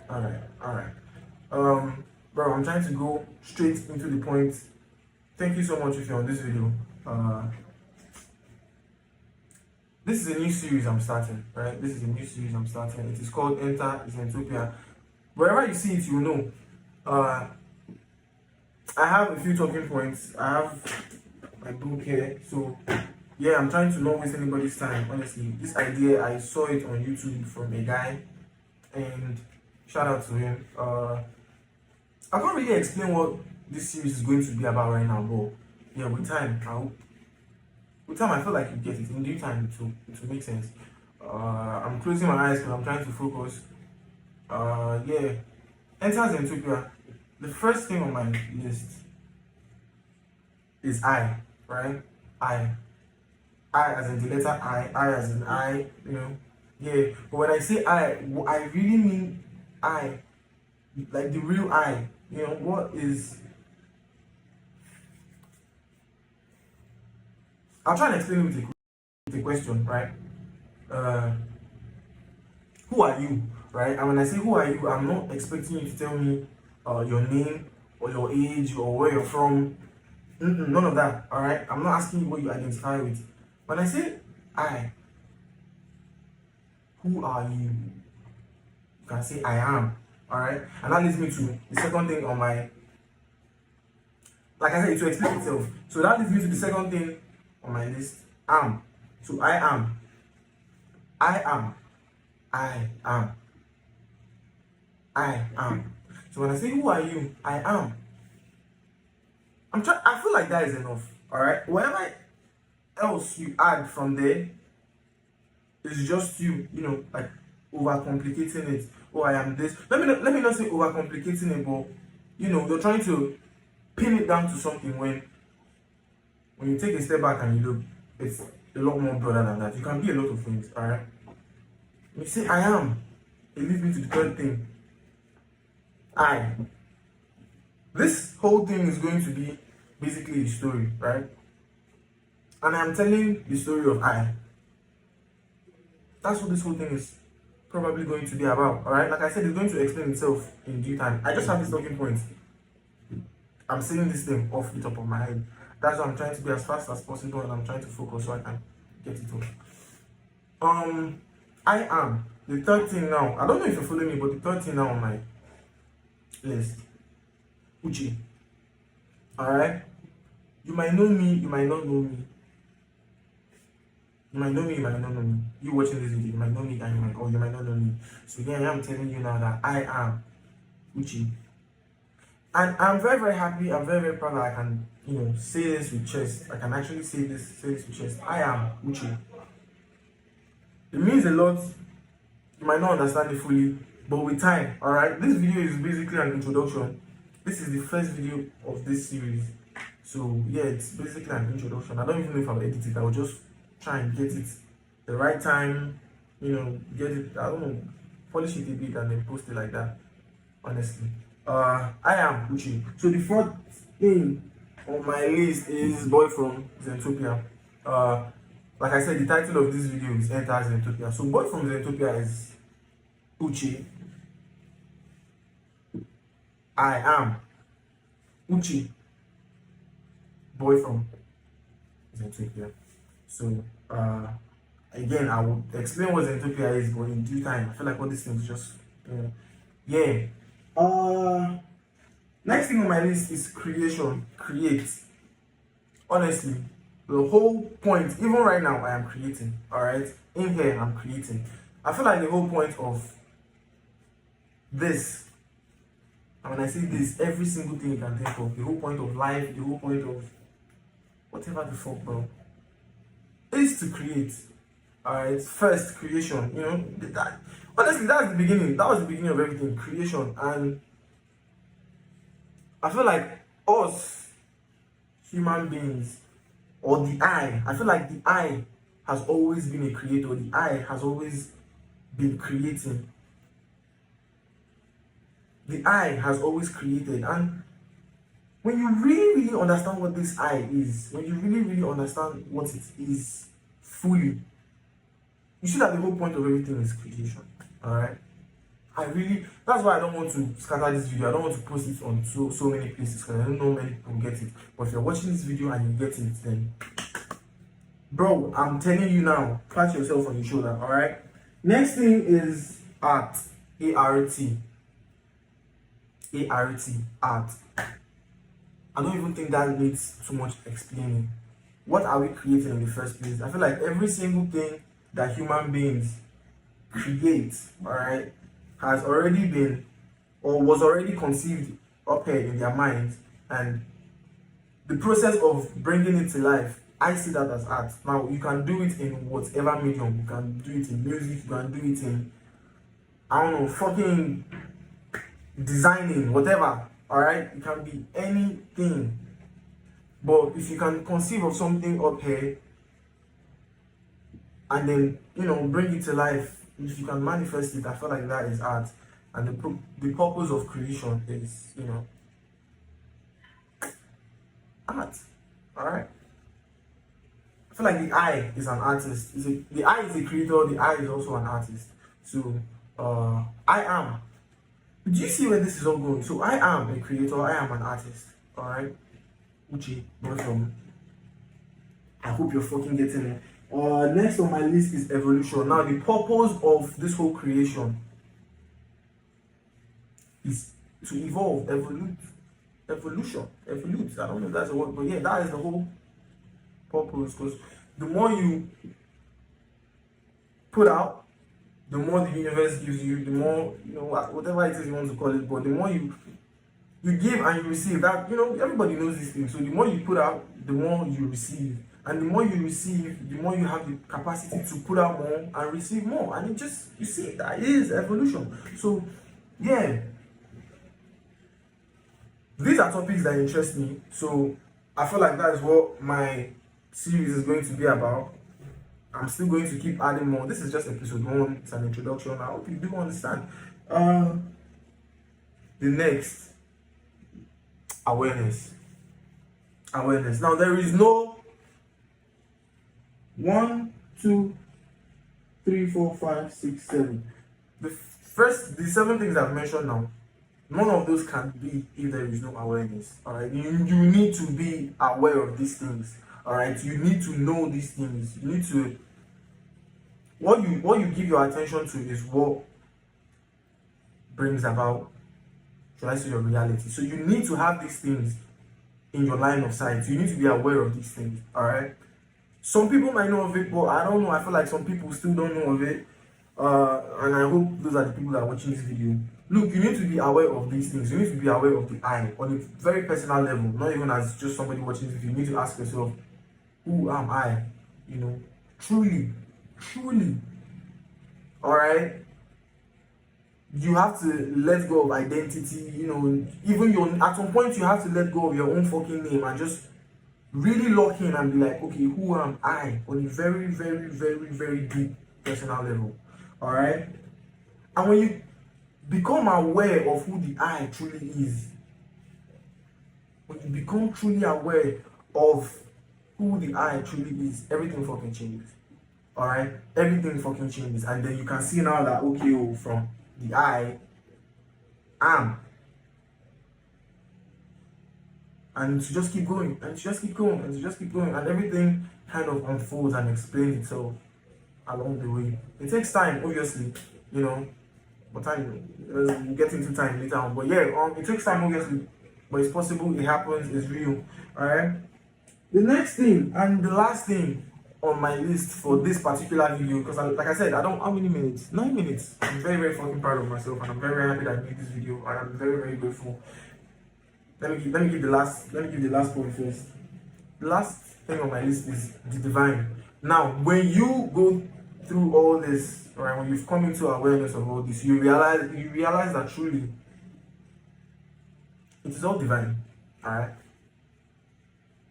Alright. Bro, I'm trying to go straight into the point. Thank you so much if you're on this video. This is a new series I'm starting, right? This is a new series I'm starting. It is called Enter Zentopia. Wherever you see it, you know. I have a few talking points. I have my book here. So, yeah, I'm trying to not waste anybody's time, honestly. This idea, I saw it on YouTube from a guy. And shout out to him. I can't really explain what this series is going to be about right now, but yeah, with time, I feel like you get it. In due time, it will make sense. I'm closing my eyes because I'm trying to focus. Yeah, Enter Zentopia. The first thing on my list is I, right? I as in the letter I as in I, you know. Yeah, but when I say I really mean I, like the real I. You know, what is... I'll try and explain it with a question, right? Who are you, right? And when I say who are you, I'm not expecting you to tell me your name or your age or where you're from. None of that, all right? I'm not asking you what you identify with. When I say I, who are you? You can say I am, all right? And that leads me to the second thing on my... Like I said, it will explain itself. So that leads me to the second thing on my list, am. So I am. I am. I am. I am. So when I say who are you, I am. I feel like that is enough. Alright? Whatever else you add from there is just you, you know, like overcomplicating it. Oh, I am this. Let me not say overcomplicating it, but you know, you're trying to pin it down to something when you take a step back and you look, it's a lot more broader than that. You can be a lot of things, alright? When you say I am, it leads me to the third thing. I. This whole thing is going to be basically a story, right? And I'm telling the story of I. That's what this whole thing is probably going to be about, alright? Like I said, it's going to explain itself in due time. I just have this talking point. I'm saying this thing off the top of my head. That's why I'm trying to be as fast as possible and I'm trying to focus so I can get it off. I am. The third thing now, I don't know if you're following me, but the third thing now on my list, Uchi. Alright? You might know me, you might not know me. You might know me, you might not know me. You watching this video, you might know me and you might not know me. So again, I'm telling you now that I am Uchi. And I'm very, very happy, I'm very, very proud that I can, you know, say this with chest. I can actually say this with chest. I am Uchi. It means a lot. You might not understand it fully, but with time, alright? This video is basically an introduction. This is the first video of this series. So yeah, it's basically an introduction. I don't even know if I'll edit it. I'll just try and get it the right time, you know, get it, I don't know, polish it a bit and then post it like that, honestly. I am Uchi. So the fourth thing on my list is boy from Zentopia. Like I said, the title of this video is Enter Zentopia. So boy from Zentopia is Uchi. I am Uchi. Boy from Zentopia. So again, I will explain what Zentopia is, but in due time. I feel like all these things just yeah. Next thing on my list is creation. Create. Honestly, the whole point, even right now, I am creating. Alright? In here, I'm creating. I feel like the whole point of this, and when I say this, every single thing you can think of, the whole point of life, the whole point of whatever the fuck, bro, is to create. Alright? First, creation. You know, honestly, that's the beginning. That was the beginning of everything. Creation. And I feel like us, human beings, or the I feel like the I has always been a creator. The I has always been creating. The I has always created. And when you really, really understand what this I is, when you really, really understand what it is fully, you see that the whole point of everything is creation. Alright? That's why I don't want to scatter this video. I don't want to post it on so many places because I don't know many people get it. But if you're watching this video and you get it, then bro, I'm telling you now, pat yourself on the shoulder, alright? Next thing is art. A-R-T. A-R-T. Art. I don't even think that needs too much explaining. What are we creating in the first place? I feel like every single thing that human beings create, alright, has already been or was already conceived up here in their minds, and the process of bringing it to life, I see that as art. Now, you can do it in whatever medium. You can do it in music, you can do it in, I don't know, fucking designing, whatever, alright? It can be anything. But if you can conceive of something up here and then, bring it to life, if you can manifest it, I feel like that is art. And the purpose of creation is, art. Alright? I feel like the eye is an artist. The eye is a creator, the eye is also an artist. So, I am. Do you see where this is all going? So, I am a creator, I am an artist. Alright? Uchi, not from. I hope you're fucking getting it. Next on my list is evolution. Now, the purpose of this whole creation is to evolve, evolution. I don't know if that's a word, but yeah, that is the whole purpose. Because the more you put out, the more the universe gives you, the more, whatever it is you want to call it, but the more you give and you receive, that, everybody knows this thing. So the more you put out, the more you receive. And the more you receive, the more you have the capacity to put out more and receive more. And you see, that is evolution. So, yeah. These are topics that interest me. So, I feel like that is what my series is going to be about. I'm still going to keep adding more. This is just episode 1. It's an introduction. I hope you do understand. The next, awareness. Now, there is no 1, 2, 3, 4, 5, 6, 7. The 7 things I've mentioned now, none of those can be if there is no awareness. Alright, you need to be aware of these things. Alright, you need to know these things. You need to. What you give your attention to is what brings about, should I say, your reality. So you need to have these things in your line of sight. You need to be aware of these things. Alright. Some people might know of it, but I don't know. I feel like some people still don't know of it. And I hope those are the people that are watching this video. Look, you need to be aware of these things. You need to be aware of the I on a very personal level, not even as just somebody watching this video. You need to ask yourself, who am I? Truly. Alright? You have to let go of identity, even at some point you have to let go of your own fucking name and just really lock in and be like, okay, who am I on a very, very, very, very deep personal level. Alright? And when you become aware of who the I truly is, when you become truly aware of who the I truly is, everything fucking changes. Alright? Everything fucking changes. And then you can see now that, okay, from the I am. And to just keep going, and everything kind of unfolds and explains itself along the way. It takes time, obviously, but we'll get into time later on. But yeah, it takes time, obviously, but it's possible, it happens, it's real. Alright? The next thing and the last thing on my list for this particular video, because like I said, how many minutes? 9 minutes. I'm very, very fucking proud of myself, and I'm very, very happy that I made this video, and I'm very, very grateful. Let me give the last point first. The last thing on my list is the divine. Now, when you go through all this, right, when you've come into awareness of all this, you realize that truly it is all divine. Alright?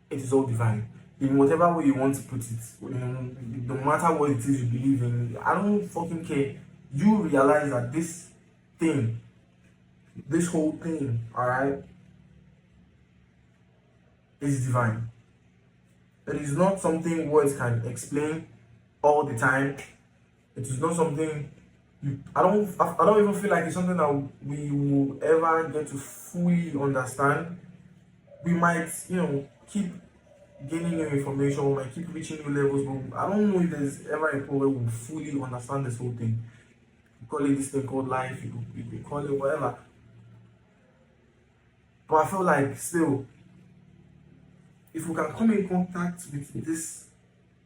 It is all divine. In whatever way you want to put it, no matter what it is you believe in, I don't fucking care. You realize that this whole thing, alright, is divine. It is not something words can explain all the time. It is not something I don't even feel like it's something that we will ever get to fully understand. We might, keep gaining new information, we might keep reaching new levels, but I don't know if there's ever a point where we'll fully understand this whole thing. We call it this thing called life, we call it whatever. But I feel like still, if we can come in contact with this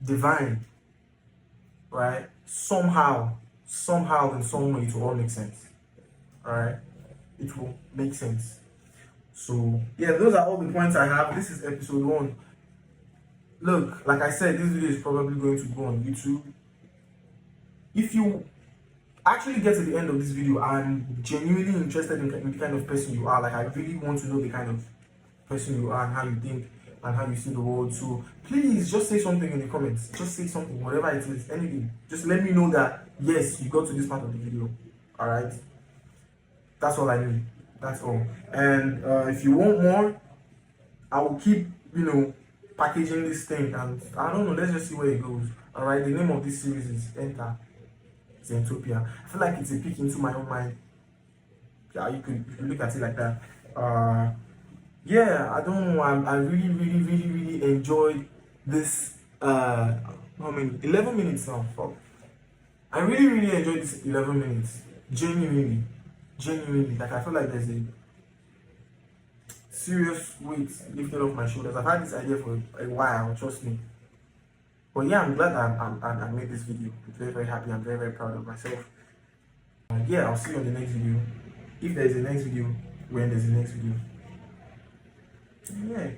divine, right, somehow in some way it will all make sense. Alright? It will make sense. So yeah, those are all the points I have. This is episode 1. Look, like I said, this video is probably going to go on YouTube. If you actually get to the end of this video, I'm genuinely interested in the kind of person you are. Like, I really want to know the kind of person you are and how you think and how you see the world. So please just say something in the comments. Just say something, whatever it is, anything. Just let me know that yes, you got to this part of the video. Alright? That's all I need. That's all. And if you want more, I will keep, packaging this thing, and I don't know, let's just see where it goes. Alright, the name of this series is Enter Zentopia. I feel like it's a peek into my own mind. Yeah, you can look at it like that. Yeah, I don't know. I really enjoyed this. How many? 11 minutes now. Fuck. I really enjoyed this 11 minutes. Genuinely. Like, I feel like there's a serious weight lifted off my shoulders. I've had this idea for a while, trust me. But yeah, I'm glad I made this video. I'm very happy. I'm very proud of myself. Yeah, I'll see you on the next video. If there's a next video, when there's a next video. Yeah.